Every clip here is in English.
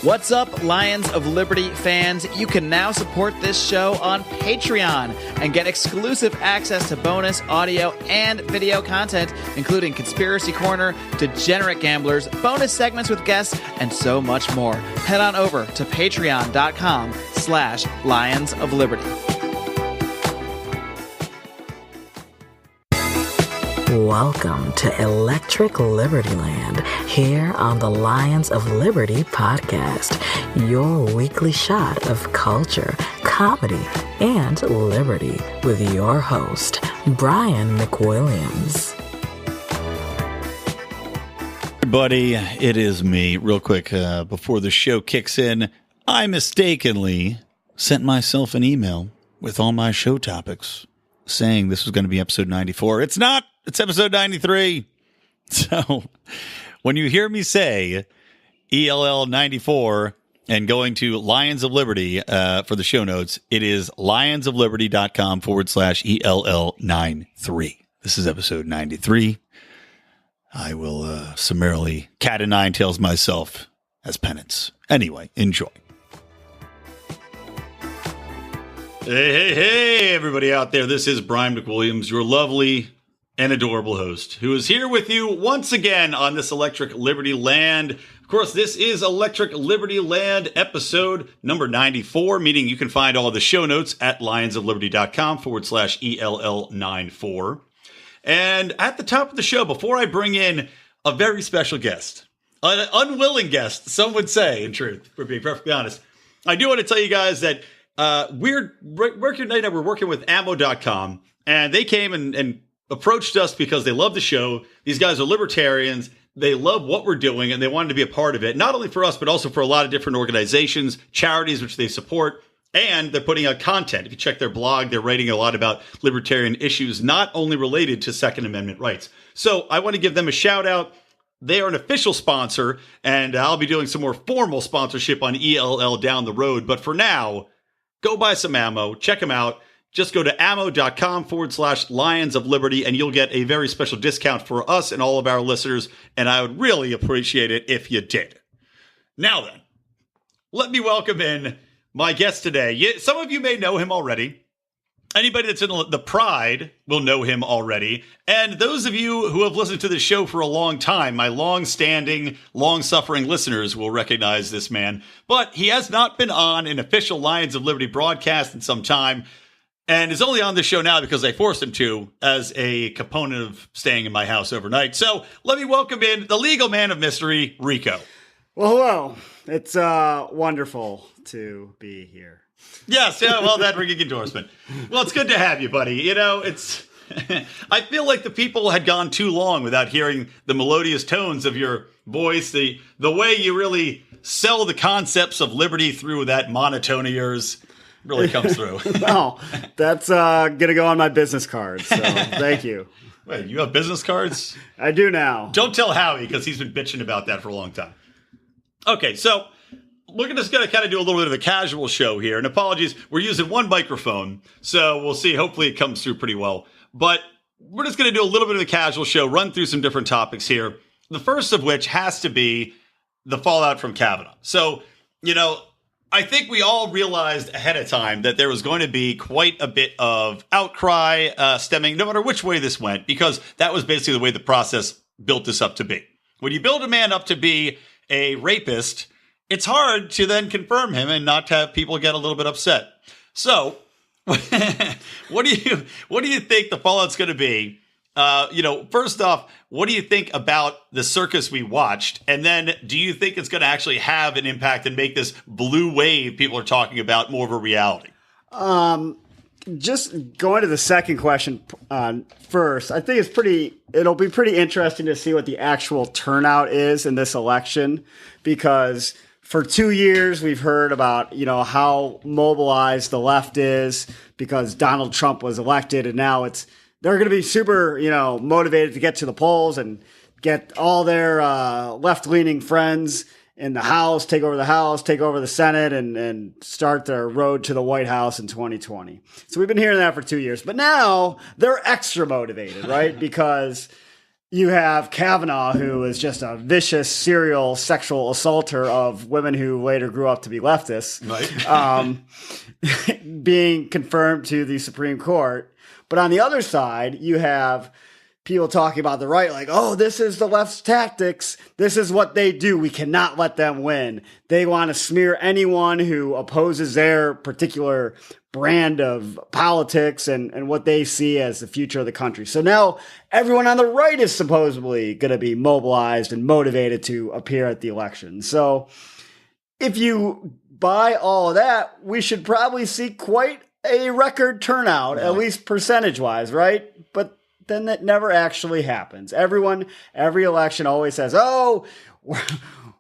What's up, Lions of Liberty fans? You can now support this show on Patreon and get exclusive access to bonus audio and video content, including Conspiracy Corner, Degenerate Gamblers, bonus segments with guests, and so much more. Head on over to patreon.com/Lions of Liberty. Welcome to Electric Liberty Land, here on the Lions of Liberty podcast, your weekly shot of culture, comedy, and liberty with your host, Brian McWilliams. Everybody, it is me. Real quick, before the show kicks in, I mistakenly sent myself an email with all my show topics saying this was going to be episode 94. It's not. It's episode 93. So when you hear me say ELL 94 and going to Lions of Liberty for the show notes, it is lionsofliberty.com/ELL93. This is episode 93. I will summarily cat and nine tails myself as penance. Anyway, enjoy. Hey, everybody out there. This is Brian McWilliams, your lovely and adorable host, who is here with you once again on this Electric Liberty Land. Of course, this is Electric Liberty Land episode number 94, meaning you can find all the show notes at lionsofliberty.com/ELL94. And at the top of the show, before I bring in a very special guest, an unwilling guest, some would say, in truth, for being perfectly honest, I do want to tell you guys that we're working right now. We're working with ammo.com, and they came and approached us because they love the show. These guys are libertarians. They love what we're doing, and they wanted to be a part of it, not only for us, but also for a lot of different organizations, charities, which they support, and they're putting out content. If you check their blog, they're writing a lot about libertarian issues, not only related to Second Amendment rights. So I want to give them a shout out. They are an official sponsor, and I'll be doing some more formal sponsorship on ELL down the road. But for now, go buy some ammo. Check them out. Just go to ammo.com/Lions of Liberty, and you'll get a very special discount for us and all of our listeners, and I would really appreciate it if you did. Now then, let me welcome in my guest today. Some of you may know him already. Anybody that's in the Pride will know him already. And those of you who have listened to this show for a long time, my long-standing, long-suffering listeners will recognize this man. But he has not been on an official Lions of Liberty broadcast in some time, and is only on the show now because I forced him to as a component of staying in my house overnight. So let me welcome in the legal man of mystery, Rico. Well, hello. It's wonderful to be here. Yes, yeah, well, that ringing endorsement. Well, it's good to have you, buddy. You know, it's I feel like the people had gone too long without hearing the melodious tones of your voice, the way you really sell the concepts of liberty through that monotone of yours. Really comes through. No, that's going to go on my business card, so thank you. Wait, you have business cards? I do now. Don't tell Howie, because he's been bitching about that for a long time. Okay, so we're just going to kind of do a little bit of a casual show here. And apologies, we're using one microphone, so we'll see. Hopefully it comes through pretty well. But we're just going to do a little bit of a casual show, run through some different topics here. The first of which has to be the fallout from Kavanaugh. So, you know, I think we all realized ahead of time that there was going to be quite a bit of outcry stemming, no matter which way this went, because that was basically the way the process built this up to be. When you build a man up to be a rapist, it's hard to then confirm him and not have people get a little bit upset. So, what do you think the fallout's going to be? First off, what do you think about the circus we watched? And then do you think it's going to actually have an impact and make this blue wave people are talking about more of a reality? Just going to the second question first, I think it'll be pretty interesting to see what the actual turnout is in this election, because for 2 years we've heard about, how mobilized the left is because Donald Trump was elected, and now they're going to be super, motivated to get to the polls and get all their left-leaning friends in the House, take over the Senate, and start their road to the White House in 2020. So we've been hearing that for 2 years. But now they're extra motivated, right? Because, you have Kavanaugh, who is just a vicious serial sexual assaulter of women who later grew up to be leftists, right? Being confirmed to the Supreme Court. But on the other side, you have people talking about the right, like, oh, this is the left's tactics. This is what they do. We cannot let them win. They want to smear anyone who opposes their particular brand of politics and what they see as the future of the country. So now everyone on the right is supposedly going to be mobilized and motivated to appear at the election. So if you buy all of that, we should probably see quite a record turnout, at least percentage-wise, right? But then that never actually happens. Every election always says, "Oh,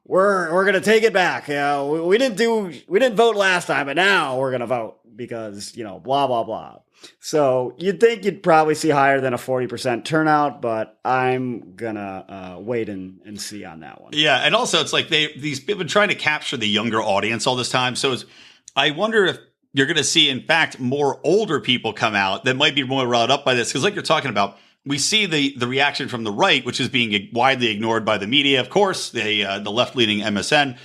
we're going to take it back. We didn't vote last time, but now we're going to vote because, blah blah blah." So you'd think you'd probably see higher than a 40% turnout, but I'm gonna wait and see on that one. Yeah, and also it's like these people have been trying to capture the younger audience all this time. So I wonder if you're going to see, in fact, more older people come out that might be more riled up by this. Because like you're talking about, we see the reaction from the right, which is being widely ignored by the media, of course, the left-leaning MSN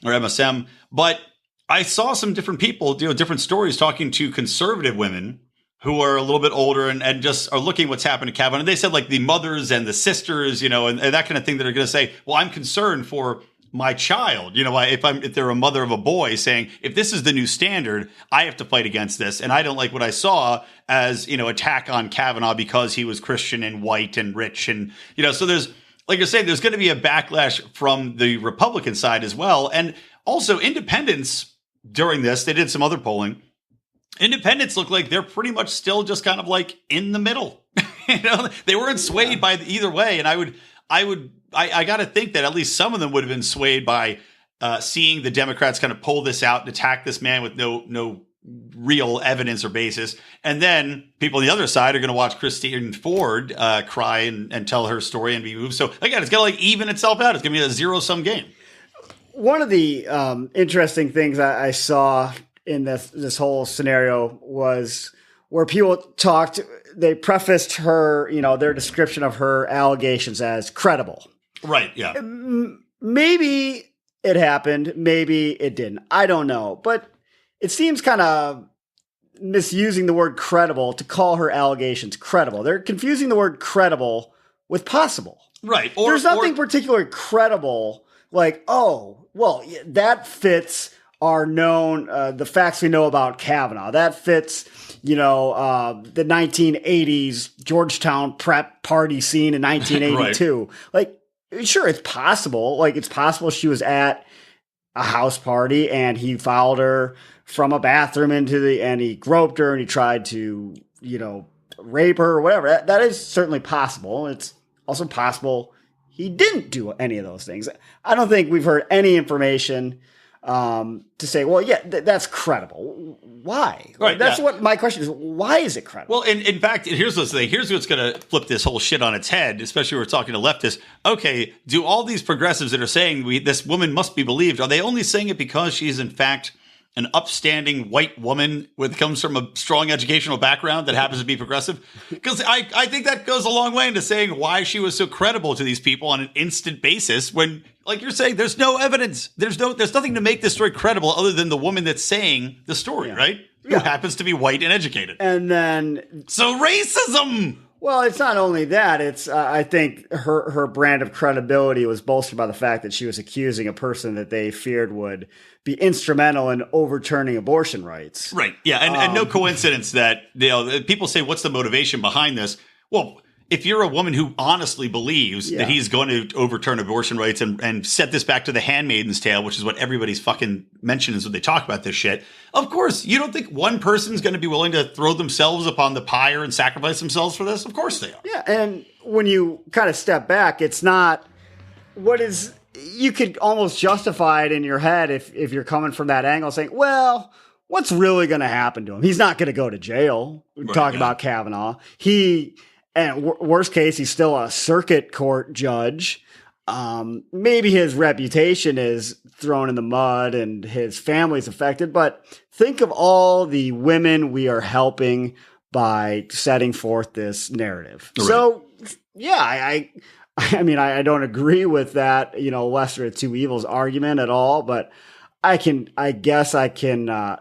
or MSM. But I saw some different people, different stories talking to conservative women who are a little bit older and just are looking at what's happened to Kavanaugh. And they said like the mothers and the sisters, and that kind of thing that are going to say, well, I'm concerned for my child, if they're a mother of a boy, saying, if this is the new standard, I have to fight against this. And I don't like what I saw as, attack on Kavanaugh because he was Christian and white and rich. And, so there's, like you're saying, there's going to be a backlash from the Republican side as well. And also independents during this, they did some other polling. Independents look like they're pretty much still just kind of like in the middle. They weren't swayed by either way. And I got to think that at least some of them would have been swayed by seeing the Democrats kind of pull this out and attack this man with no real evidence or basis. And then people on the other side are going to watch Christine Ford cry and tell her story and be moved. So again, it's going to even itself out. It's going to be a zero-sum game. One of the interesting things I saw in this whole scenario was where people talked, they prefaced her, their description of her allegations as credible. Right, yeah. Maybe it happened, maybe it didn't. I don't know. But it seems kind of misusing the word credible to call her allegations credible. They're confusing the word credible with possible. Right. There's nothing particularly credible, like, oh, well, that fits our known, the facts we know about Kavanaugh. That fits, the 1980s Georgetown prep party scene in 1982. Right. Like, sure, it's possible. Like, it's possible she was at a house party and he followed her from a bathroom and he groped her and he tried to, rape her or whatever. That is certainly possible. It's also possible he didn't do any of those things. I don't think we've heard any information to say, well, yeah, that's credible. Why? Right, that's what my question is. Why is it credible? Well, in fact, here's what's going to flip this whole shit on its head, especially when we're talking to leftists. Okay, do all these progressives that are saying this woman must be believed, are they only saying it because she's in fact an upstanding white woman comes from a strong educational background that happens to be progressive? Because I think that goes a long way into saying why she was so credible to these people on an instant basis when, like you're saying, there's no evidence. There's nothing to make this story credible other than the woman that's saying the story, right? Who happens to be white and educated. And then... So racism! Well, it's not only that. It's I think her brand of credibility was bolstered by the fact that she was accusing a person that they feared would be instrumental in overturning abortion rights. Right. Yeah. And no coincidence that people say, what's the motivation behind this? Well, if you're a woman who honestly believes that he's going to overturn abortion rights and set this back to the Handmaid's Tale, which is what everybody's fucking mentions when they talk about this shit, of course, you don't think one person's going to be willing to throw themselves upon the pyre and sacrifice themselves for this? Of course they are. Yeah, and when you kind of step back, it's not what is... You could almost justify it in your head if you're coming from that angle, saying, well, what's really going to happen to him? He's not going to go to jail. We're talking about Kavanaugh. And worst case, he's still a circuit court judge. Maybe his reputation is thrown in the mud and his family's affected. But think of all the women we are helping by setting forth this narrative. Right. So Yeah, I mean, I don't agree with that, lesser of two evils argument at all, but I guess I can,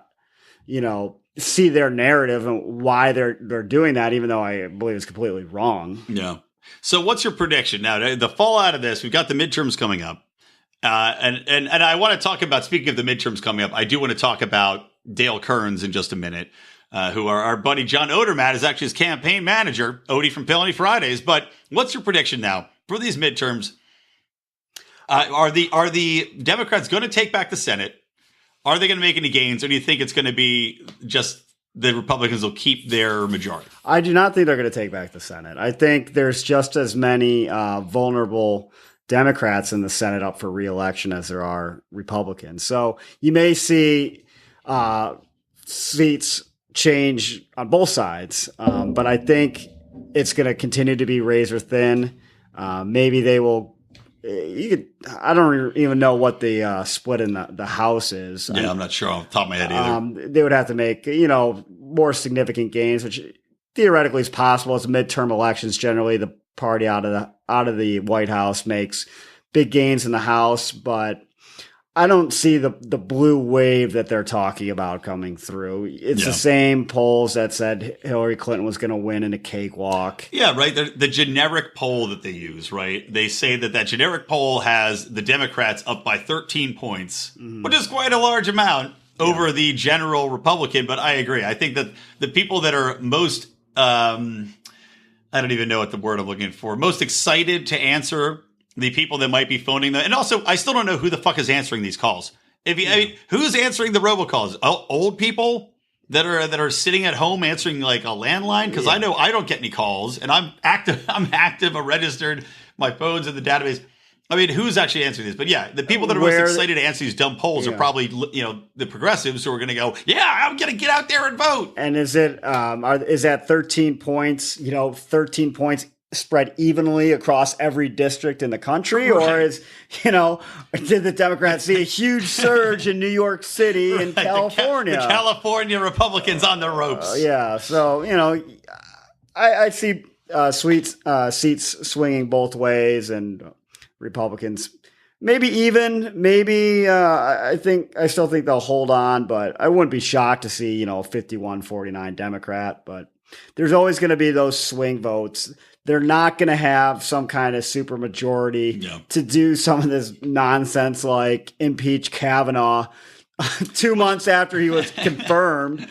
see their narrative and why they're doing that, even though I believe it's completely wrong. Yeah. So what's your prediction now? The fallout of this, we've got the midterms coming up. And I want to talk about, speaking of the midterms coming up, I do want to talk about Dale Kerns in just a minute, who our buddy John Odermatt is actually his campaign manager, Odie from Felony Fridays. But what's your prediction now for these midterms? Are the Democrats going to take back the Senate? Are they going to make any gains, or do you think it's going to be just the Republicans will keep their majority? I do not think they're going to take back the Senate. I think there's just as many vulnerable Democrats in the Senate up for re-election as there are Republicans. So you may see seats change on both sides, but I think it's going to continue to be razor thin. Maybe they will. I don't even know what the split in the House is. Yeah, I'm not sure off the top of my head either. They would have to make more significant gains, which theoretically is possible. It's midterm elections. Generally, the party out of the White House makes big gains in the House, but I don't see the blue wave that they're talking about coming through. It's the same polls that said Hillary Clinton was going to win in a cakewalk. Yeah, right. The generic poll that they use, right? They say that generic poll has the Democrats up by 13 points, which is quite a large amount over the general Republican. But I agree. I think that the people that are most, I don't even know what the word I'm looking for, most excited to answer the people that might be phoning them. And also, I still don't know who the fuck is answering these calls. I mean, who's answering the robocalls? Old people that are sitting at home answering like a landline? Because I know I don't get any calls, and I'm active. I'm registered. My phone's in the database. I mean, who's actually answering this? But yeah, the people that are most excited to answer these dumb polls are probably, the progressives who are going to go, I'm going to get out there and vote. And is that 13 points, 13 points spread evenly across every district in the country? Right. Or did the Democrats see a huge surge in New York City and California? The California Republicans on the ropes. So, I see seats swinging both ways, and Republicans maybe even, I still think they'll hold on, but I wouldn't be shocked to see, 51-49 Democrat, but there's always going to be those swing votes. They're not going to have some kind of super majority to do some of this nonsense like impeach Kavanaugh 2 months after he was confirmed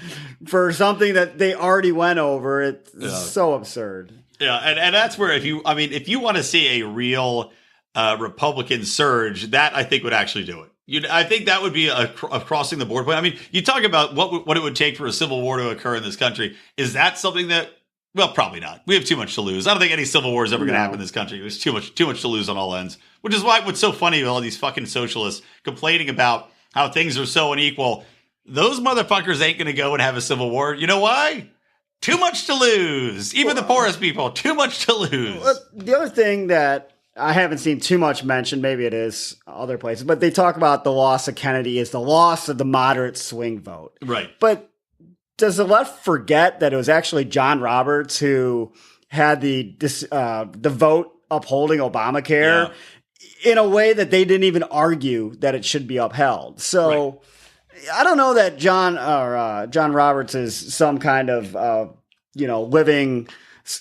for something that they already went over. It's so absurd. Yeah, and that's where if you want to see a real Republican surge, that I think would actually do it. I think that would be a crossing the board point. I mean, you talk about what it would take for a civil war to occur in this country. Is that something that? Well, probably not. We have too much to lose. I don't think any civil war is ever going to happen in this country. There's too much to lose on all ends. Which is what's so funny with all these fucking socialists complaining about how things are so unequal. Those motherfuckers ain't going to go and have a civil war. You know why? Too much to lose. Even the poorest people, too much to lose. Well, the other thing that I haven't seen too much mentioned, maybe it is other places, but they talk about the loss of Kennedy is the loss of the moderate swing vote. Right. But does the left forget that it was actually John Roberts who had the vote upholding Obamacare in a way that they didn't even argue that it should be upheld? So I don't know that John Roberts is some kind of living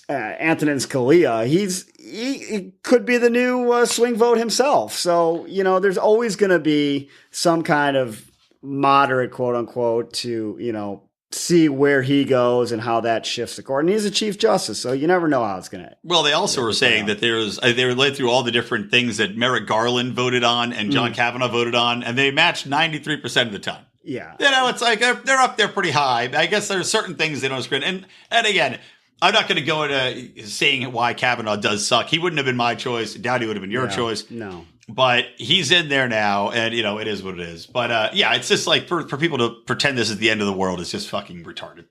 Antonin Scalia. He could be the new swing vote himself. So there's always going to be some kind of moderate, quote unquote, to see where he goes and how that shifts the court. And he's a chief justice, so you never know how it's going to. Well, they also were saying that they were led through all the different things that Merrick Garland voted on and John Kavanaugh voted on, and they matched 93% of the time. Yeah, it's like they're up there pretty high. I guess there's certain things they don't screen. And again, I'm not going to go into saying why Kavanaugh does suck. He wouldn't have been my choice. I doubt he would have been your choice. No. But he's in there now, and, it is what it is. But, it's just like for people to pretend this is the end of the world is just fucking retarded.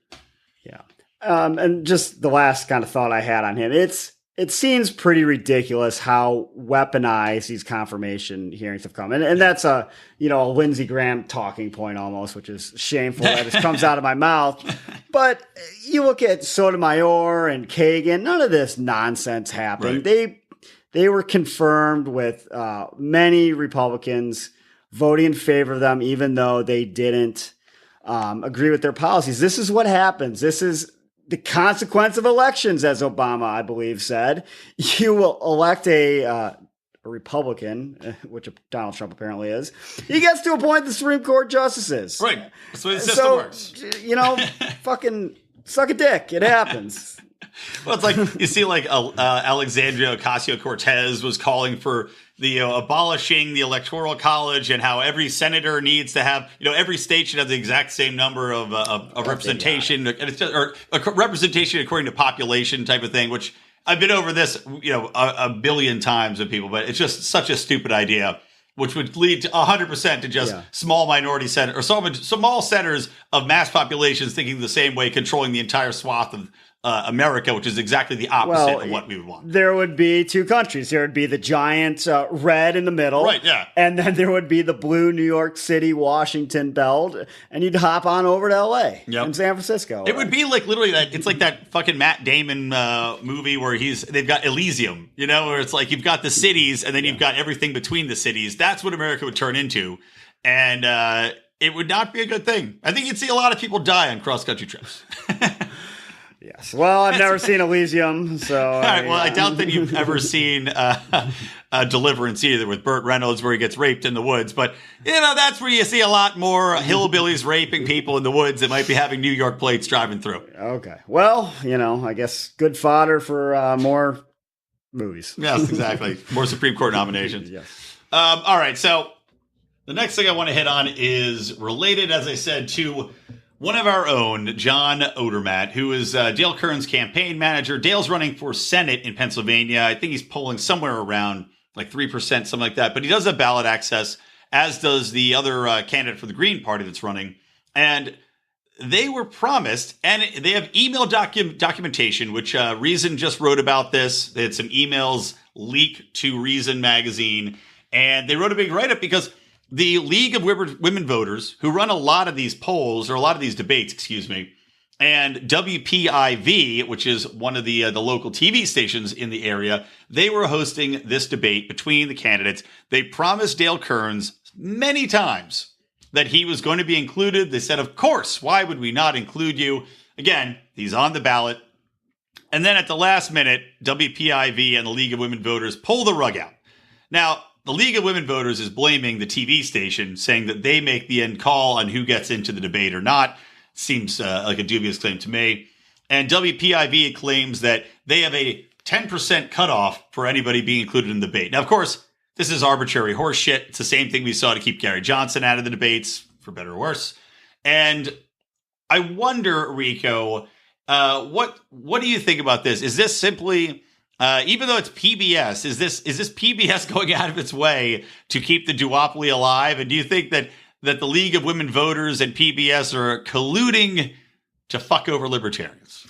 Yeah. And just the last kind of thought I had on him, it's it seems pretty ridiculous how weaponized these confirmation hearings have come. And that's a Lindsey Graham talking point almost, which is shameful that it comes out of my mouth. But you look at Sotomayor and Kagan, none of this nonsense happened. Right. They were confirmed with many Republicans voting in favor of them, even though they didn't agree with their policies. This is what happens. This is the consequence of elections, as Obama, I believe, said. You will elect a Republican, which Donald Trump apparently is. He gets to appoint the Supreme Court justices. Right. That's the way the system works. Fucking suck a dick. It happens. Well, it's like you see, like Alexandria Ocasio-Cortez was calling for the abolishing the Electoral College and how every senator needs to have, every state should have the exact same number of representation, and it's just, or representation according to population type of thing. Which I've been over this, a billion times with people, but it's just such a stupid idea. Which would lead to 100% to just small minority senators or small centers of mass populations thinking the same way, controlling the entire swath of America, which is exactly the opposite of what we would want. There would be two countries. There would be the giant red in the middle. Right, yeah. And then there would be the blue New York City, Washington belt. And you'd hop on over to L.A. and San Francisco. It would be like literally that. It's like that fucking Matt Damon movie where they've got Elysium, where it's like you've got the cities and then you've got everything between the cities. That's what America would turn into. And it would not be a good thing. I think you'd see a lot of people die on cross-country trips. Yes. Well, I've never seen Elysium, so. All right. Well, I doubt that you've ever seen Deliverance either with Burt Reynolds, where he gets raped in the woods. But that's where you see a lot more hillbillies raping people in the woods that might be having New York plates driving through. Okay. Well, I guess good fodder for more movies. Yes, exactly. More Supreme Court nominations. Yes. All right. So the next thing I want to hit on is related, as I said, to one of our own, John Odermatt, who is Dale Kerns' campaign manager. Dale's running for Senate in Pennsylvania. I think he's polling somewhere around like 3%, something like that. But he does have ballot access, as does the other candidate for the Green Party that's running. And they were promised, and they have email documentation, which Reason just wrote about this. They had some emails leaked to Reason magazine. And they wrote a big write-up because the League of Women Voters, who run a lot of these polls, or a lot of these debates, and WPIV, which is one of the local TV stations in the area, they were hosting this debate between the candidates. They promised Dale Kerns many times that he was going to be included. They said, of course, why would we not include you? Again, he's on the ballot. And then at the last minute, WPIV and the League of Women Voters pull the rug out. Now, the League of Women Voters is blaming the TV station, saying that they make the end call on who gets into the debate or not. Seems like a dubious claim to me. And WPIV claims that they have a 10% cutoff for anybody being included in the debate. Now, of course, this is arbitrary horse shit. It's the same thing we saw to keep Gary Johnson out of the debates, for better or worse. And I wonder, Rico, what do you think about this? Is this simply... even though it's PBS, is this PBS going out of its way to keep the duopoly alive? And do you think that the League of Women Voters and PBS are colluding to fuck over libertarians?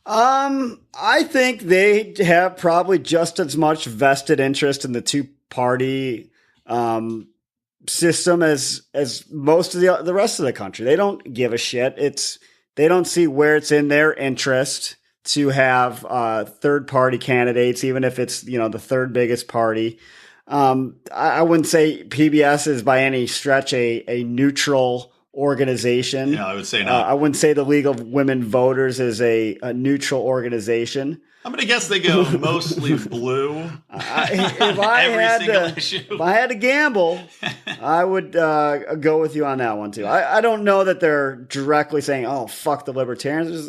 I think they have probably just as much vested interest in the two-party system as most of the rest of the country. They don't give a shit. They don't see where it's in their interest to have third-party candidates, even if it's the third biggest party. I wouldn't say PBS is by any stretch a neutral organization. Yeah, I would say not. I wouldn't say the League of Women Voters is a neutral organization. I'm going to guess they go mostly blue. If I had to gamble, I would go with you on that one too. I don't know that they're directly saying, "Oh, fuck the libertarians."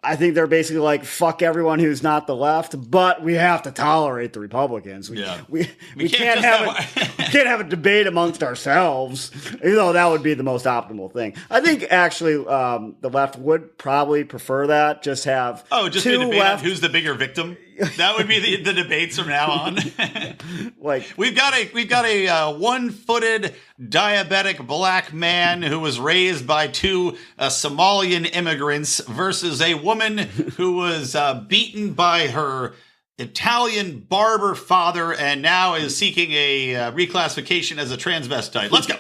I think they're basically like, fuck everyone who's not the left, but we have to tolerate the Republicans. We can't have a debate amongst ourselves, even though that would be the most optimal thing. I think actually the left would probably prefer that. Just have two left. Who's the bigger victim? That would be the debates from now on. Like we've got a one-footed diabetic black man who was raised by two Somalian immigrants versus a woman who was beaten by her Italian barber father and now is seeking a reclassification as a transvestite. Let's go.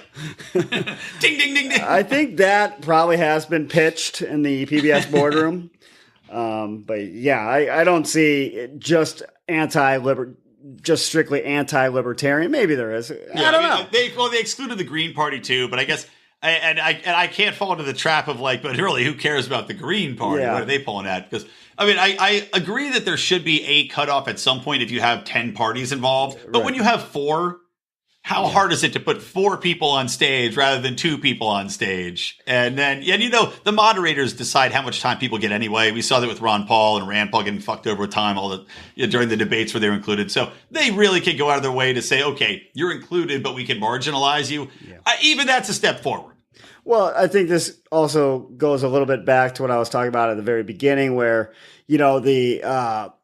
Ding, ding, ding, ding. I think that probably has been pitched in the PBS boardroom. But yeah, I don't see it just strictly anti-libertarian. Maybe there is. Yeah, I don't know. They excluded the Green Party too, but I guess I can't fall into the trap of like, but really, who cares about the Green Party? Yeah. What are they pulling at? Because I agree that there should be a cutoff at some point if you have 10 parties involved, but when you have 4. How hard is it to put 4 people on stage rather than 2 people on stage? And then, the moderators decide how much time people get anyway. We saw that with Ron Paul and Rand Paul getting fucked over with time during the debates where they were included. So they really can go out of their way to say, okay, you're included, but we can marginalize you. Yeah. Even that's a step forward. Well, I think this also goes a little bit back to what I was talking about at the very beginning where, the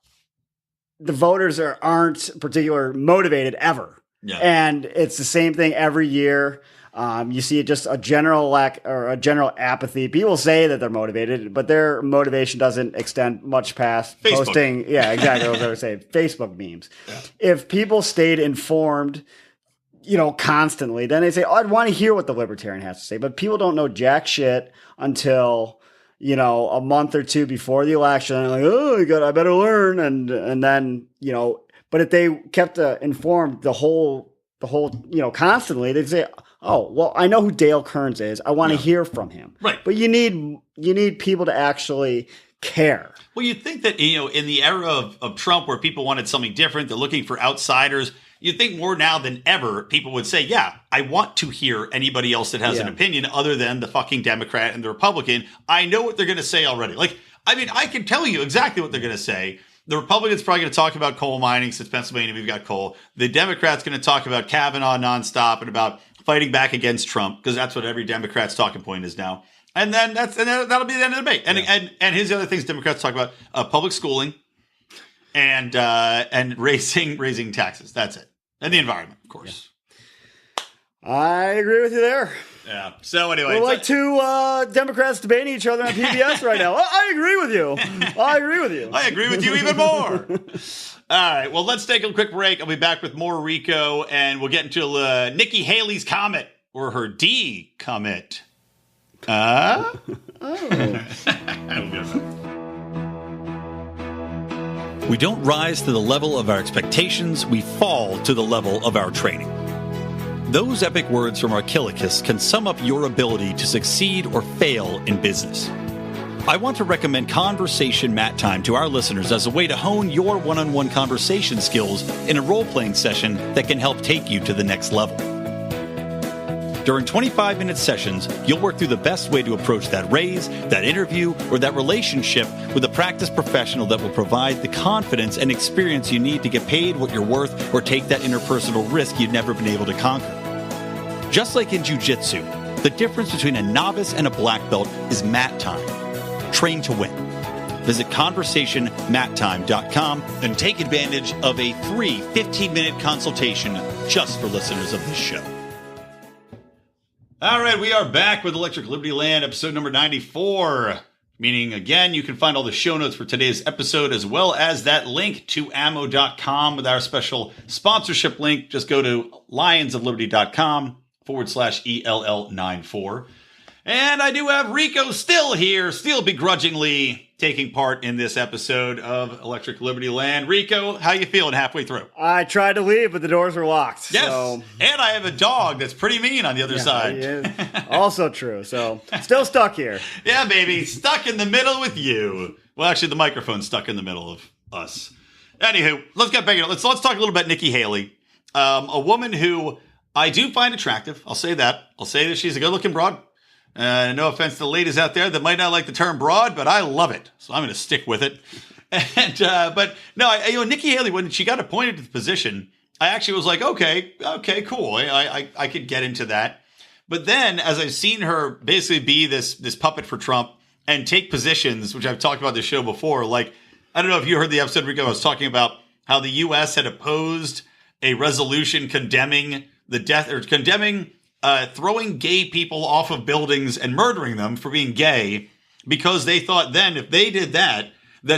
voters aren't particularly motivated ever. Yeah. And it's the same thing every year. You see just a general lack or a general apathy. People say that they're motivated, but their motivation doesn't extend much past Facebook. Posting. Yeah, exactly what I was saying. Facebook memes. Yeah. If people stayed informed, constantly, then they say, I'd want to hear what the libertarian has to say. But people don't know jack shit until, a month or two before the election. And like, I better learn. And then, but if they kept informed the whole, constantly, they'd say, "Oh, well, I know who Dale Kerns is. I want to hear from him." Right. But you need people to actually care. Well, you'd think that in the era of Trump, where people wanted something different, they're looking for outsiders. You'd think more now than ever, people would say, "Yeah, I want to hear anybody else that has an opinion other than the fucking Democrat and the Republican. I know what they're going to say already." I can tell you exactly what they're going to say. The Republicans probably going to talk about coal mining since Pennsylvania, we've got coal. The Democrats going to talk about Kavanaugh nonstop and about fighting back against Trump because that's what every Democrat's talking point is now. And then that'll be the end of the debate. And here's the other things Democrats talk about: public schooling and raising taxes. That's it, and the environment, of course. Yeah. I agree with you there. Yeah. So anyway, we're like two Democrats debating each other on PBS right now. I agree with you. I agree with you. I agree with you even more. All right. Well, let's take a quick break. I'll be back with more Rico, and we'll get into Nikki Haley's Comet or her D Comet. We don't rise to the level of our expectations. We fall to the level of our training. Those epic words from Archilochus can sum up your ability to succeed or fail in business. I want to recommend Conversation Mat Time to our listeners as a way to hone your one-on-one conversation skills in a role-playing session that can help take you to the next level. During 25-minute sessions, you'll work through the best way to approach that raise, that interview, or that relationship with a practiced professional that will provide the confidence and experience you need to get paid what you're worth or take that interpersonal risk you've never been able to conquer. Just like in jiu-jitsu, the difference between a novice and a black belt is mat time. Train to win. Visit conversationmattime.com and take advantage of a free 15-minute consultation just for listeners of this show. All right, we are back with Electric Liberty Land, episode number 94. Meaning, again, you can find all the show notes for today's episode as well as that link to ammo.com with our special sponsorship link. Just go to lionsofliberty.com/ELL94. And I do have Rico still here, still begrudgingly taking part in this episode of Electric Liberty Land. Rico, how you feeling halfway through? I tried to leave, but the doors were locked. Yes, so. And I have a dog that's pretty mean on the other side. Yeah, also true. So still stuck here. Yeah, baby, stuck in the middle with you. Well, actually, the microphone's stuck in the middle of us. Anywho, let's get back. Let's talk a little about Nikki Haley, a woman who I do find attractive. I'll say that. I'll say that she's a good-looking broad. No offense to the ladies out there that might not like the term broad, but I love it, so I'm going to stick with it. And but no, Nikki Haley, when she got appointed to the position, I actually was like, okay, cool, I could get into that. But then, as I've seen her basically be this puppet for Trump and take positions, which I've talked about this show before, like I don't know if you heard the episode, Rico. I was talking about how the U.S. had opposed a resolution condemning the death or condemning throwing gay people off of buildings and murdering them for being gay, because they thought then if they did that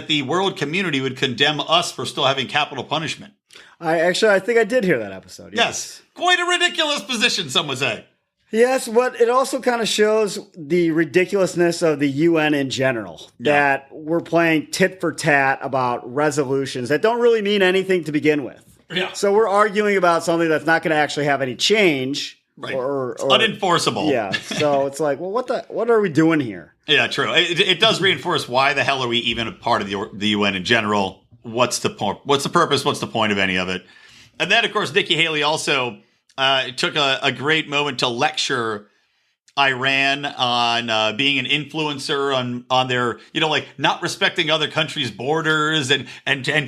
the world community would condemn us for still having capital punishment. I think I did hear that episode. Yes. Quite a ridiculous position, some would say. Yes, but it also kind of shows the ridiculousness of the UN in general, that we're playing tit for tat about resolutions that don't really mean anything to begin with. Yeah. So we're arguing about something that's not going to actually have any change. Right. Or unenforceable. Yeah. So it's like, well, what are we doing here? Yeah, true. It does reinforce why the hell are we even a part of the UN in general? What's the point? What's the purpose? What's the point of any of it? And then, of course, Nikki Haley also took a great moment to lecture Iran on being an influencer on their, like not respecting other countries' borders and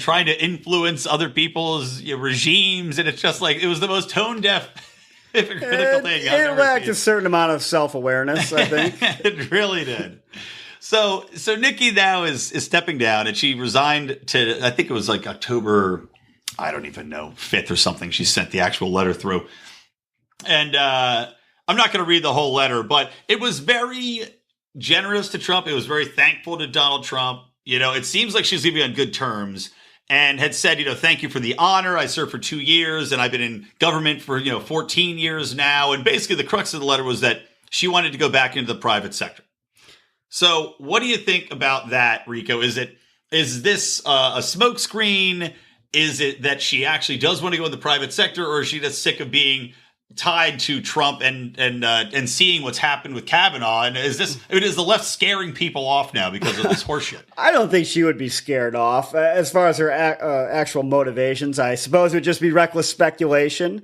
trying to influence other people's regimes. And it's just like, it was the most tone deaf hypocritical thing I've ever lacked seen. a certain amount of self-awareness, I think. It really did. So Nikki now is stepping down, and she resigned to, I think it was like October, I don't even know, 5th or something. She sent the actual letter through. And I'm not going to read the whole letter, but it was very generous to Trump. It was very thankful to Donald Trump. It seems like she's leaving on good terms. And had said, thank you for the honor. I served for 2 years and I've been in government for, 14 years now. And basically the crux of the letter was that she wanted to go back into the private sector. So what do you think about that, Rico? Is this a smokescreen? Is it that she actually does want to go in the private sector, or is she just sick of being tied to Trump and seeing what's happened with Kavanaugh? And is the left scaring people off now because of this horseshit? I don't think she would be scared off. As far as her actual motivations, I suppose it would just be reckless speculation.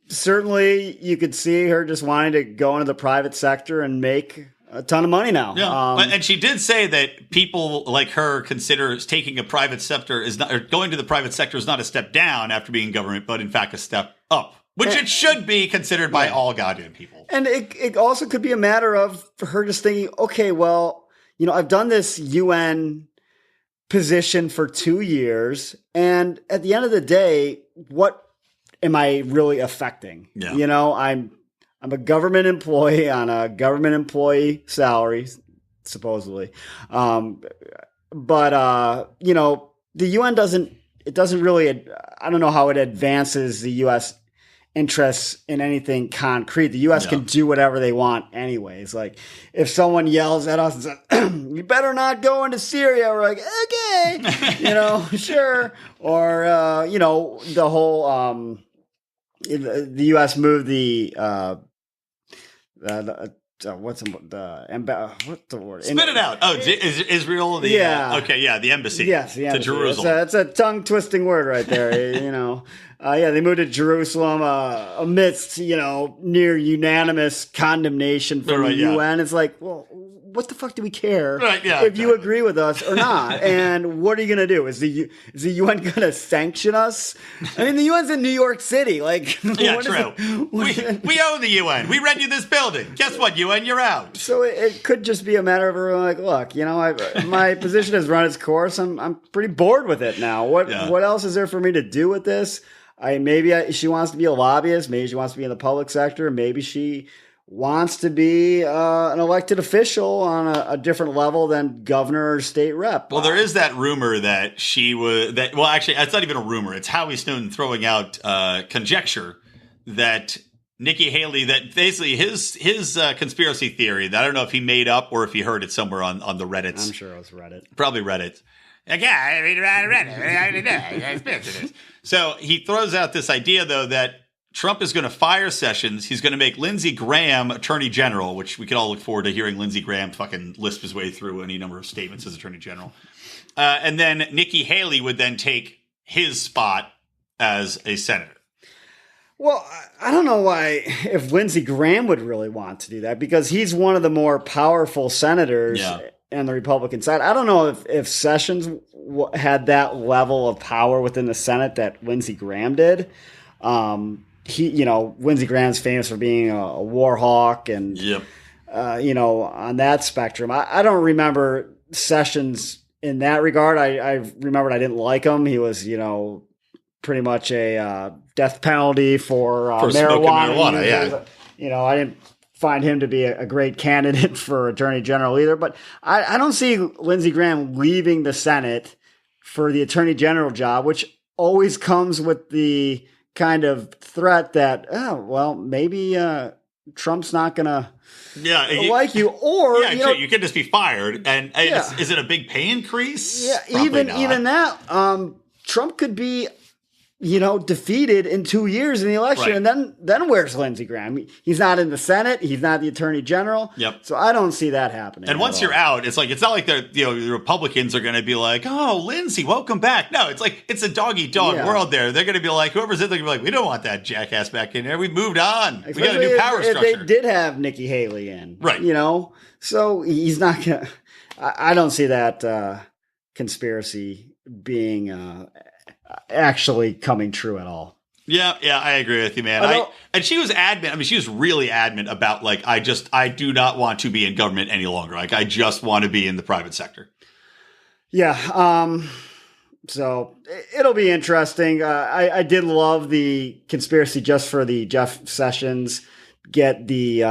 Certainly, you could see her just wanting to go into the private sector and make a ton of money now. Yeah. And she did say that people like her consider taking a private sector or going to the private sector is not a step down after being in government, but in fact a step up. Which it should be considered by all goddamn people. And it also could be a matter of her just thinking, okay, well, I've done this UN position for 2 years. And at the end of the day, what am I really affecting? Yeah. I'm a government employee on a government employee salary, supposedly. But the UN doesn't really, I don't know how it advances the U.S. interests in anything concrete. The U.S. can do whatever they want anyways. Like, if someone yells at us and says, you better not go into Syria, we're like, okay, sure. Or, the whole, the U.S. moved what's the word? Spit it out. Oh, is Israel the the embassy. Yes, the embassy. To Jerusalem. It's a tongue twisting word right there. They moved to Jerusalem amidst near unanimous condemnation from the UN. It's like, well, what the fuck do we care if you agree with us or not? And what are you going to do? Is the UN going to sanction us? I mean, the UN's in New York City. Like, true. We own the UN. We rent you this building. Guess what, UN? You're out. So it could just be a matter of her like, look, my position has run its course. I'm pretty bored with it now. What else is there for me to do with this? She wants to be a lobbyist. Maybe she wants to be in the public sector. Maybe she wants to be an elected official on a different level than governor or state rep. Well, there is that rumor that she was actually, it's not even a rumor. It's Howie Snowden throwing out conjecture that Nikki Haley, that basically his conspiracy theory that I don't know if he made up or if he heard it somewhere on the Reddits. I'm sure it was Reddit. Probably Reddit. Reddit. So he throws out this idea, though, that Trump is going to fire Sessions. He's going to make Lindsey Graham Attorney General, which we could all look forward to hearing Lindsey Graham fucking lisp his way through any number of statements as Attorney General. And then Nikki Haley would then take his spot as a senator. Well, I don't know why, if Lindsey Graham would really want to do that, because he's one of the more powerful senators on the Republican side. I don't know if Sessions had that level of power within the Senate that Lindsey Graham did. Lindsey Graham's famous for being a war hawk and, on that spectrum. I don't remember Sessions in that regard, I remembered I didn't like him. He was, pretty much a death penalty for marijuana. Yeah. I didn't find him to be a great candidate for attorney general either. But I don't see Lindsey Graham leaving the Senate for the attorney general job, which always comes with the kind of threat that, maybe Trump's not going to like you. Or, you could just be fired. And is it a big pay increase? Yeah, Probably even that. Trump could be defeated in 2 years in the election. Right. And then where's Lindsey Graham? He's not in the Senate. He's not the attorney general. Yep. So I don't see that happening. And once you're out, it's not like the Republicans are going to be like, oh, Lindsey, welcome back. No, it's like, it's a dog-eat-dog world there. They're going to be like, whoever's in, they're going to be like, we don't want that jackass back in there. We moved on. We got a new power structure. They did have Nikki Haley in. Right. So he's not going to, I don't see that conspiracy being actually coming true at all. Yeah, I agree with you, man. And she was adamant. I mean, she was really adamant about I do not want to be in government any longer. Like, I just want to be in the private sector. Yeah. So it'll be interesting. I did love the conspiracy just for the Jeff Sessions get the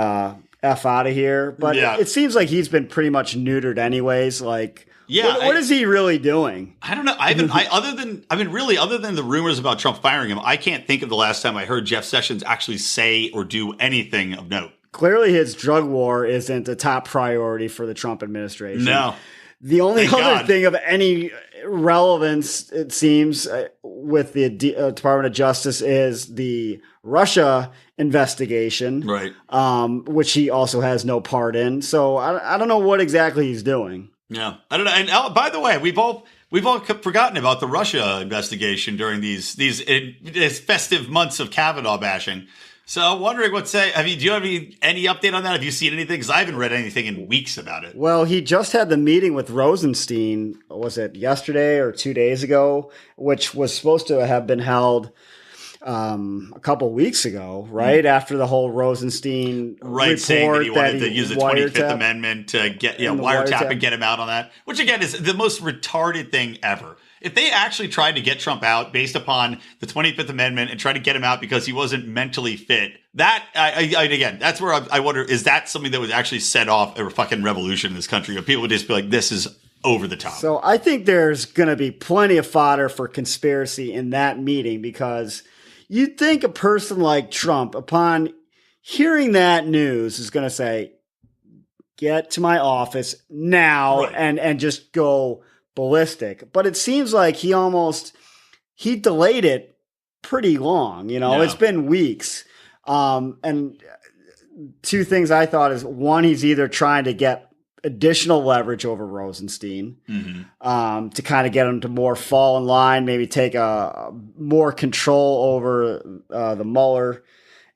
F out of here, but it seems like he's been pretty much neutered anyways. Like, what is he really doing? I don't know. Other than the rumors about Trump firing him, I can't think of the last time I heard Jeff Sessions actually say or do anything of note. Clearly, his drug war isn't a top priority for the Trump administration. No. The only other thing of any relevance, it seems, with the Department of Justice is the Russia investigation, right? Which he also has no part in. So I don't know what exactly he's doing. Yeah, I don't know. And by the way, we've all forgotten about the Russia investigation during these festive months of Kavanaugh bashing. So I'm wondering do you have any update on that? Have you seen anything? Because I haven't read anything in weeks about it. Well, he just had the meeting with Rosenstein. Was it yesterday or 2 days ago? Which was supposed to have been held a couple weeks ago, right? After the whole Rosenstein report, saying that he wanted to use the 25th Amendment to get wiretap and get him out on that, which again is the most retarded thing ever. If they actually tried to get Trump out based upon the 25th Amendment and try to get him out because he wasn't mentally fit, again, that's where I wonder, is that something that would actually set off a fucking revolution in this country? Or people would just be like, this is over the top. So I think there's going to be plenty of fodder for conspiracy in that meeting, because you'd think a person like Trump, upon hearing that news, is going to say, get to my office now, right, and just go ballistic. But it seems like he delayed it pretty long. It's been weeks. And two things I thought is, one, he's either trying to get additional leverage over Rosenstein, to kind of get him to more fall in line, maybe take a more control over the Mueller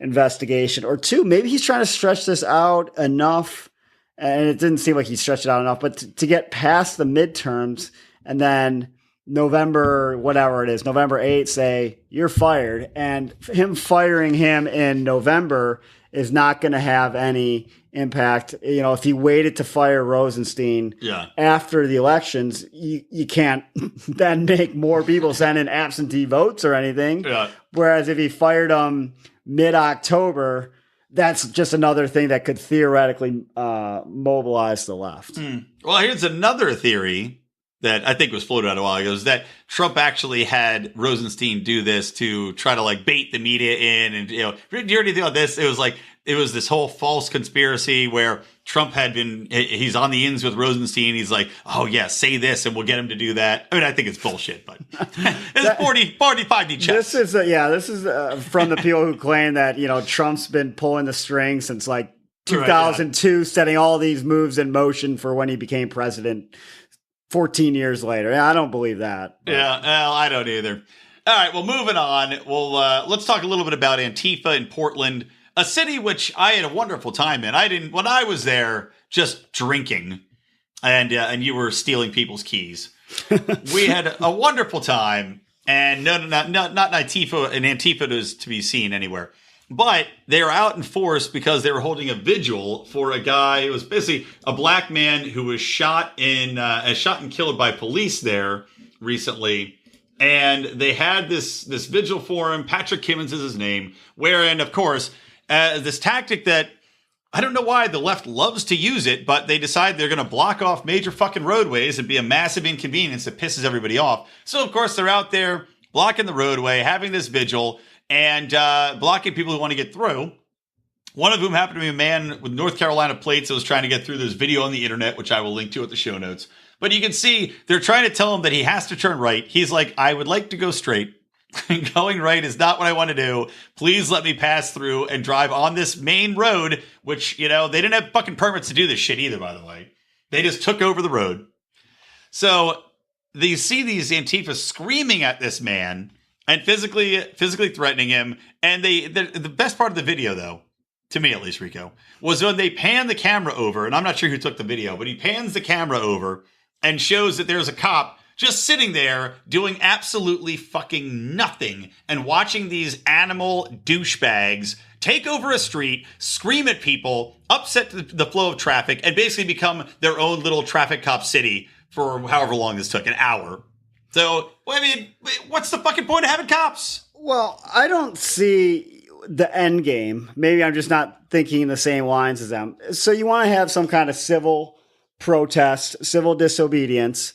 investigation, or two, maybe he's trying to stretch this out enough, and it didn't seem like he stretched it out enough, but to get past the midterms, and then November 8th, say, you're fired, and him firing him in November is not going to have any impact. If he waited to fire Rosenstein after the elections, you can't then make more people send in absentee votes or anything. Yeah. Whereas if he fired him mid-October, that's just another thing that could theoretically mobilize the left. Well, here's another theory that I think was floated out a while ago, is that Trump actually had Rosenstein do this to try to bait the media in. And, do you hear anything about this? It was this whole false conspiracy where Trump he's on the ins with Rosenstein. He's like, oh yeah, say this and we'll get him to do that. I mean, I think it's bullshit, but it's 45D chess. This is from the people who claim that, Trump's been pulling the string since 2002, setting all these moves in motion for when he became president 14 years later. I don't believe that. But. Yeah, well, I don't either. All right, well, moving on. Well, let's talk a little bit about Antifa in Portland, a city which I had a wonderful time in. When I was there, just drinking, and you were stealing people's keys. We had a wonderful time, and not Antifa is to be seen anywhere. But they were out in force because they were holding a vigil for a guy. It was basically a black man who was shot and killed by police there recently. And they had this vigil for him. Patrick Kimmons is his name. Wherein, of course, this tactic that I don't know why the left loves to use it, but they decide they're going to block off major fucking roadways and be a massive inconvenience that pisses everybody off. So, of course, they're out there blocking the roadway, having this vigil, and blocking people who want to get through. One of whom happened to be a man with North Carolina plates that was trying to get through. There's video on the internet, which I will link to at the show notes. But you can see they're trying to tell him that he has to turn right. He's like, I would like to go straight. Going right is not what I want to do. Please let me pass through and drive on this main road, which, they didn't have fucking permits to do this shit either, by the way. They just took over the road. So you see these Antifa screaming at this man and physically threatening him. And the best part of the video, though, to me at least, Rico, was when they pan the camera over, and I'm not sure who took the video, but he pans the camera over and shows that there's a cop just sitting there doing absolutely fucking nothing and watching these animal douchebags take over a street, scream at people, upset the flow of traffic, and basically become their own little traffic cop city for however long this took, an hour. So, I mean, what's the fucking point of having cops? Well, I don't see the end game. Maybe I'm just not thinking in the same lines as them. So you want to have some kind of civil protest, civil disobedience,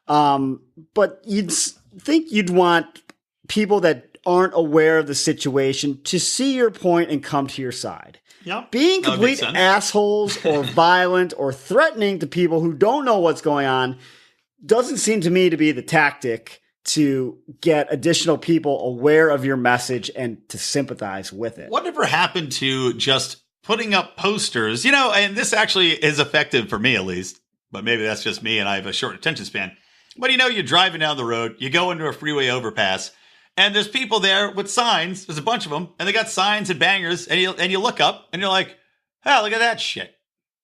but you'd think you'd want people that aren't aware of the situation to see your point and come to your side. Yep. Being complete assholes or violent or threatening to people who don't know what's going on doesn't seem to me to be the tactic to get additional people aware of your message and to sympathize with it. Whatever happened to just putting up posters, and this actually is effective for me at least, but maybe that's just me and I have a short attention span. But you're driving down the road, you go into a freeway overpass, and there's people there with signs. There's a bunch of them, and they got signs and bangers, and you look up, and you're like, oh, look at that shit.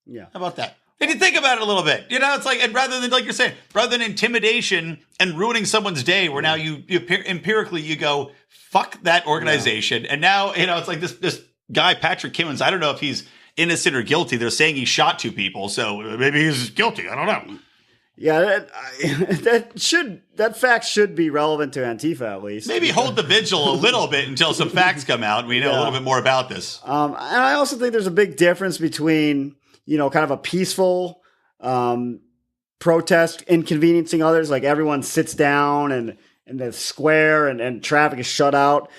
Yeah. How about that? And you think about it a little bit. It's like, and rather than, like you're saying, rather than intimidation and ruining someone's day, where now you empirically you go, fuck that organization. Yeah. And now, it's like this guy, Patrick Kimmons, I don't know if he's innocent or guilty. They're saying he shot 2 people, so maybe he's guilty. I don't know. Yeah, that fact should be relevant to Antifa at least. Maybe hold the vigil a little bit until some facts come out and we know a little bit more about this. And I also think there's a big difference between, kind of a peaceful protest inconveniencing others, like everyone sits down and the square and traffic is shut out,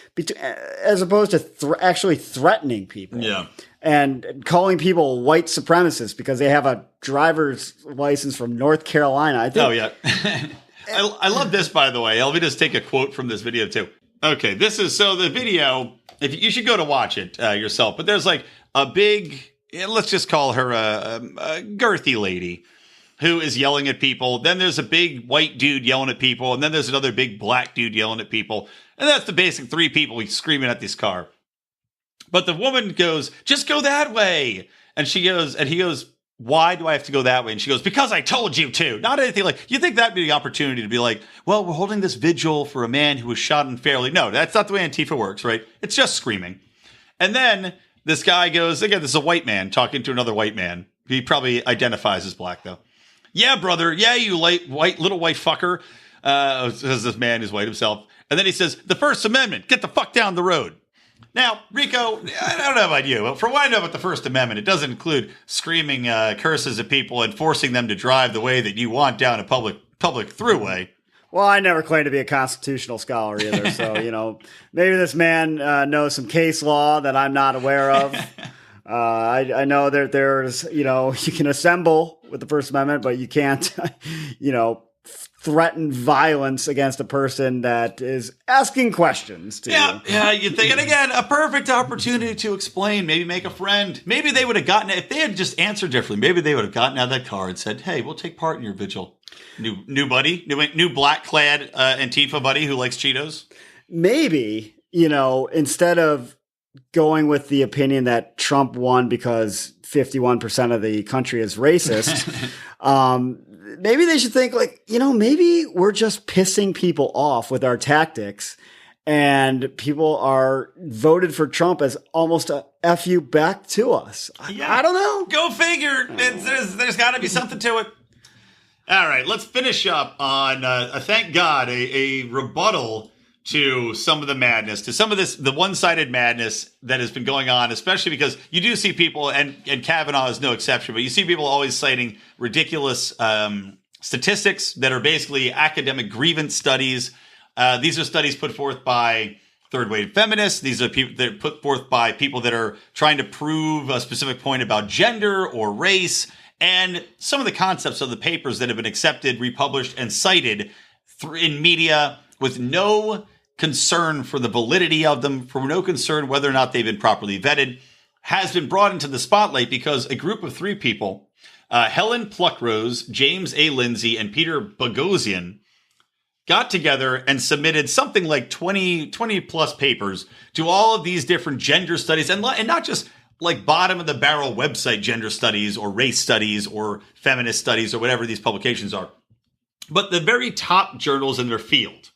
as opposed to actually threatening people. Yeah. And calling people white supremacists because they have a driver's license from North Carolina. I think. Oh, yeah. I love this, by the way. Let me just take a quote from this video, too. Okay, so the video, if you should go to watch it yourself, but there's like a big, let's just call her a girthy lady who is yelling at people. Then there's a big white dude yelling at people. And then there's another big black dude yelling at people. And that's the basic 3 people screaming at this car. But the woman goes, just go that way. And he goes, why do I have to go that way? And she goes, because I told you to. Not anything like, you think that'd be the opportunity to be like, well, we're holding this vigil for a man who was shot unfairly. No, that's not the way Antifa works, right? It's just screaming. And then this guy goes, again, this is a white man talking to another white man. He probably identifies as black, though. Yeah, brother. Yeah, you little white fucker. Says this man who's white himself. And then he says, the First Amendment, get the fuck down the road. Now, Rico, I don't know about you, but for what I know about the First Amendment, it doesn't include screaming curses at people and forcing them to drive the way that you want down a public throughway. Well, I never claimed to be a constitutional scholar either, so, maybe this man knows some case law that I'm not aware of. I know that there's, you can assemble with the First Amendment, but you can't, threaten violence against a person that is asking questions to you. Yeah, you think, and again, a perfect opportunity to explain, maybe make a friend. Maybe they would have gotten, if they had just answered differently, maybe they would have gotten out of that car and said, hey, we'll take part in your vigil. New buddy, new black-clad Antifa buddy who likes Cheetos. Maybe, instead of going with the opinion that Trump won because 51% of the country is racist, maybe they should think like, maybe we're just pissing people off with our tactics and people are voted for Trump as almost a F you back to us. I don't know. Go figure. There's got to be something to it. All right, let's finish up on, thank God, a rebuttal to some of the madness, to some of the one-sided madness that has been going on, especially because you do see people, and Kavanaugh is no exception, but you see people always citing ridiculous statistics that are basically academic grievance studies. These are studies put forth by third-wave feminists. These are people that are put forth by people that are trying to prove a specific point about gender or race. And some of the concepts of the papers that have been accepted, republished, and cited in media with no concern for the validity of them, for no concern whether or not they've been properly vetted, has been brought into the spotlight because a group of 3 people, Helen Pluckrose, James A. Lindsay, and Peter Boghossian, got together and submitted something like 20 plus papers to all of these different gender studies, and not just like bottom of the barrel website gender studies or race studies or feminist studies or whatever these publications are, but the very top journals in their field.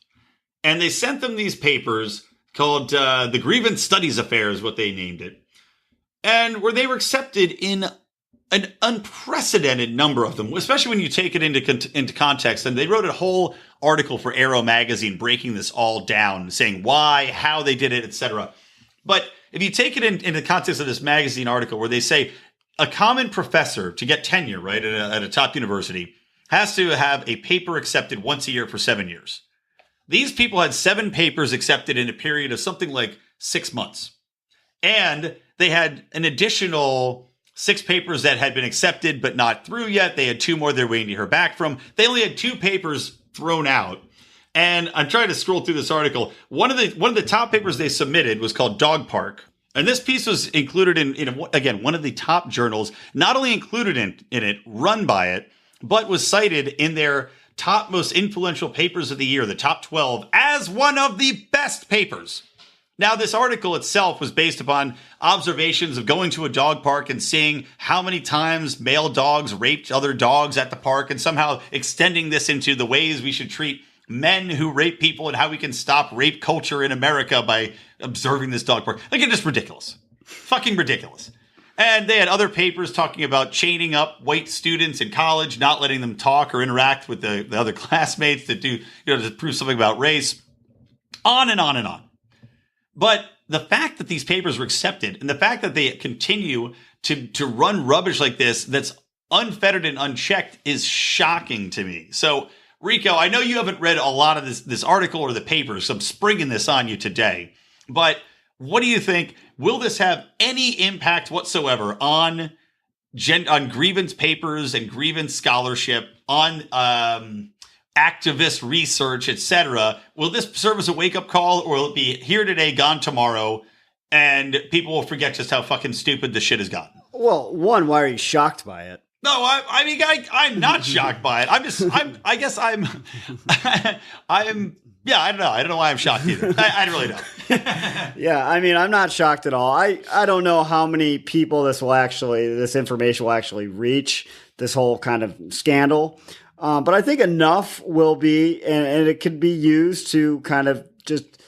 And they sent them these papers called the Grievance Studies Affair is what they named it. And where they were accepted in an unprecedented number of them, especially when you take it into context. And they wrote a whole article for Arrow magazine breaking this all down, saying why, how they did it, etc. But if you take it in the context of this magazine article where they say a common professor to get tenure, right, at a top university has to have a paper accepted once a year for 7 years. These people had 7 papers accepted in a period of something like 6 months. And they had an additional 6 papers that had been accepted but not through yet. They had 2 more they're waiting to hear back from. They only had 2 papers thrown out. And I'm trying to scroll through this article. One of the top papers they submitted was called Dog Park. And this piece was included in again, one of the top journals, not only included in it, run by it, but was cited in their top most influential papers of the year, the top 12, as one of the best papers. Now, this article itself was based upon observations of going to a dog park and seeing how many times male dogs raped other dogs at the park, and somehow extending this into the ways we should treat men who rape people and how we can stop rape culture in America by observing this dog park. Like, it's just ridiculous. Fucking ridiculous. And they had other papers talking about chaining up white students in college, not letting them talk or interact with the other classmates to prove something about race. On and on and on. But the fact that these papers were accepted and the fact that they continue to run rubbish like this that's unfettered and unchecked is shocking to me. So, Rico, I know you haven't read a lot of this article or the papers, so I'm springing this on you today. But what do you think? Will this have any impact whatsoever on grievance papers and grievance scholarship, on activist research, etc.? Will this serve as a wake-up call, or will it be here today, gone tomorrow, and people will forget just how fucking stupid this shit has gotten? Well, one, why are you shocked by it? No, I'm not shocked by it. I don't know. I don't know why I'm shocked either. I really don't. Yeah, I mean, I'm not shocked at all. I don't know how many people this information will actually reach, this whole kind of scandal. But I think enough will be, and it could be used to kind of just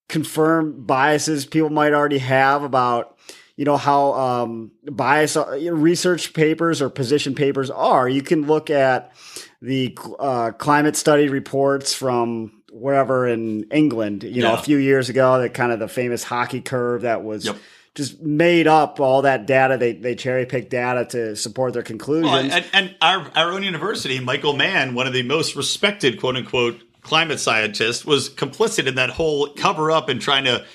confirm biases people might already have about, how biased research papers or position papers are. You can look at the climate study reports from wherever in England, a few years ago, that kind of the famous hockey curve that was just made up all that data. They cherry picked data to support their conclusions. Well, and our own university, Michael Mann, one of the most respected, quote unquote, climate scientists, was complicit in that whole cover up and trying to,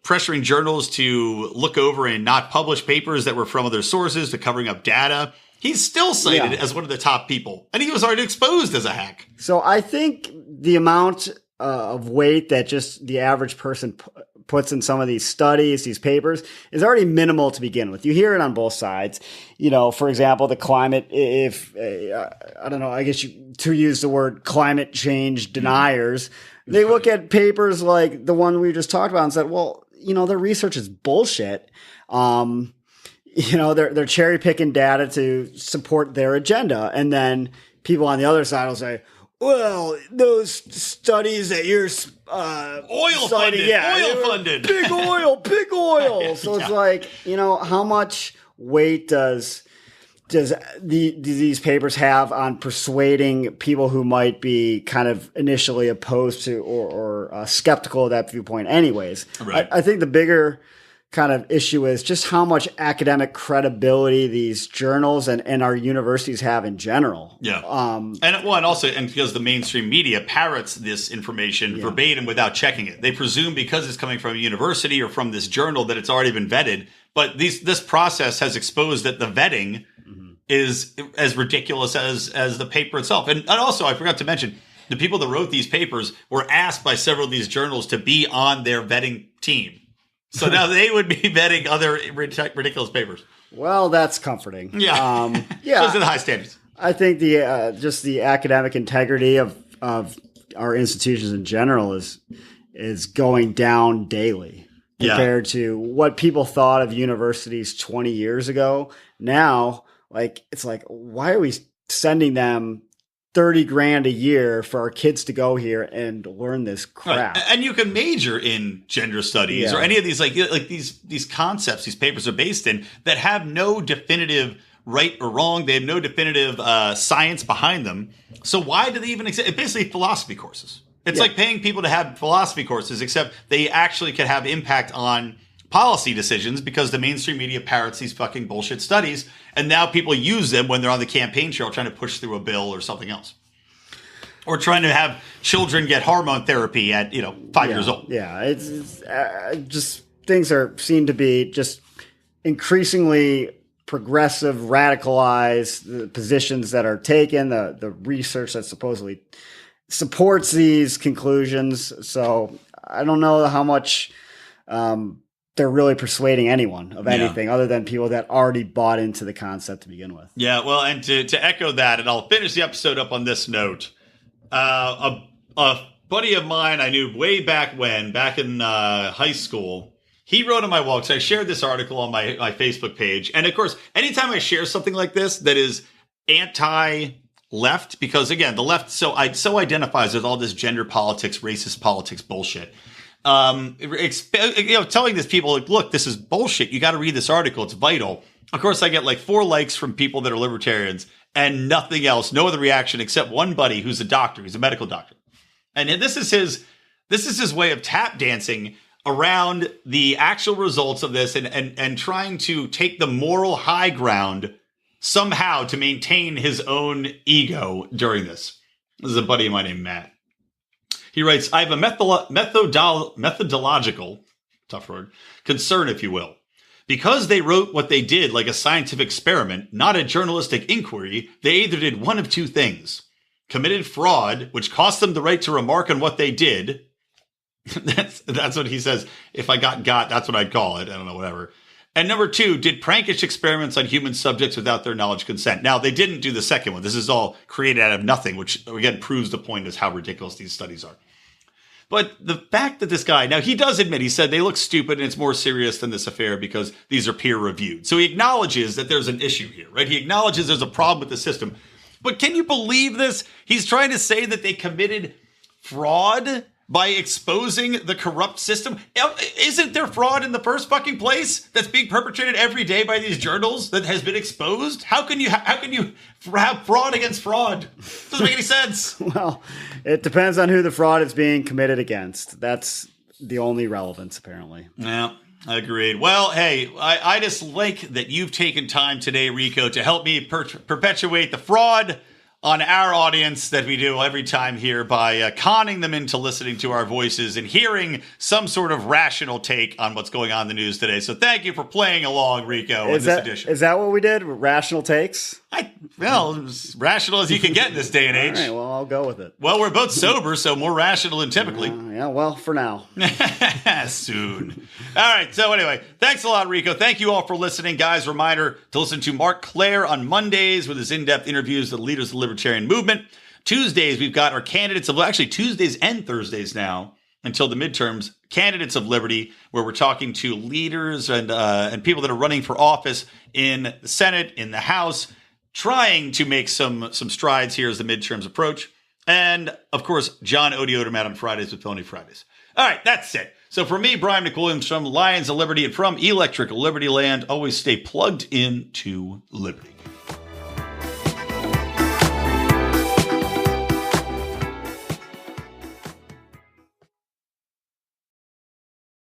pressuring journals to look over and not publish papers that were from other sources, to covering up data. He's still cited as one of the top people, and he was already exposed as a hack. So I think the amount of weight that just the average person puts in some of these studies, these papers, is already minimal to begin with. You hear it on both sides. For example, the climate, I don't know, I guess to use the word climate change deniers, they look at papers like the one we just talked about and said, well, their research is bullshit. They're cherry picking data to support their agenda. And then people on the other side will say, well, those studies that you're Oil citing, funded, oil funded. Big oil. So it's like, how much weight does these papers have on persuading people who might be kind of initially opposed to or skeptical of that viewpoint anyways? Right. I think the bigger kind of issue is just how much academic credibility these journals and our universities have in general. Yeah. And also because the mainstream media parrots this information verbatim without checking it. They presume because it's coming from a university or from this journal that it's already been vetted. But this process has exposed that the vetting is as ridiculous as the paper itself. And also, I forgot to mention, the people that wrote these papers were asked by several of these journals to be on their vetting team. So now they would be vetting other ridiculous papers. Well, that's comforting. Yeah. Those are the high standards. I think just the academic integrity of our institutions in general is going down daily compared to what people thought of universities 20 years ago. Now, it's like, why are we sending them $30,000 a year for our kids to go here and learn this crap? Right. And you can major in gender studies or any of these like these concepts these papers are based in that have no definitive right or wrong. They have no definitive science behind them. So why do they even exist? It's basically philosophy courses. It's like paying people to have philosophy courses, except they actually could have impact on policy decisions because the mainstream media parrots these fucking bullshit studies, and now people use them when they're on the campaign trail trying to push through a bill or something else, or trying to have children get hormone therapy at 5 years old. Yeah, it's just things seem to be just increasingly progressive, radicalized. The positions that are taken, the research that supposedly supports these conclusions. So I don't know how much they're really persuading anyone of anything other than people that already bought into the concept to begin with. Yeah, well, and to echo that, and I'll finish the episode up on this note. A buddy of mine I knew way back in high school, he wrote on my wall, because I shared this article on my Facebook page. And of course, anytime I share something like this that is anti-left, because again, the left so identifies with all this gender politics, racist politics bullshit. Telling these people, look, this is bullshit. You got to read this article. It's vital. Of course, I get 4 likes from people that are libertarians and nothing else, no other reaction except one buddy who's a doctor. He's a medical doctor. And this is his way of tap dancing around the actual results of this and trying to take the moral high ground somehow to maintain his own ego during this. This is a buddy of mine named Matt. He writes, I have a methodological, tough word, concern, if you will. Because they wrote what they did like a scientific experiment, not a journalistic inquiry, they either did one of two things. Committed fraud, which cost them the right to remark on what they did. That's what he says. If I got, that's what I'd call it. I don't know, whatever. And number 2, did prankish experiments on human subjects without their knowledge, consent. Now, they didn't do the second one. This is all created out of nothing, which, again, proves the point is how ridiculous these studies are. But the fact that this guy, now he does admit, he said they look stupid and it's more serious than this affair because these are peer reviewed. So he acknowledges that there's an issue here, right? He acknowledges there's a problem with the system. But can you believe this? He's trying to say that they committed fraud by exposing the corrupt system. Isn't there fraud in the first fucking place that's being perpetrated every day by these journals that has been exposed? How can you have fraud against fraud? Doesn't make any sense. Well, it depends on who the fraud is being committed against. That's the only relevance, apparently. Yeah, agreed. Well, hey, I just like that you've taken time today, Rico, to help me perpetuate the fraud on our audience that we do every time here by conning them into listening to our voices and hearing some sort of rational take on what's going on in the news today. So thank you for playing along, Rico, in this edition. Is that what we did? Rational takes? As rational as you can get in this day and age. All right, well, I'll go with it. Well, we're both sober, so more rational than typically. Yeah, well, for now. Soon. All right, so anyway, thanks a lot, Rico. Thank you all for listening. Guys, reminder to listen to Mark Claire on Mondays with his in-depth interviews with the leaders of the libertarian movement. Tuesdays, we've got our candidates of, actually Tuesdays and Thursdays now, until the midterms, Candidates of Liberty, where we're talking to leaders and people that are running for office in the Senate, in the House, trying to make some strides here as the midterms approach. And, of course, John Odiotomat on Fridays with Phony Fridays. All right, that's it. So for me, Brian McWilliams from Lions of Liberty and from Electric Liberty Land, always stay plugged in to Liberty.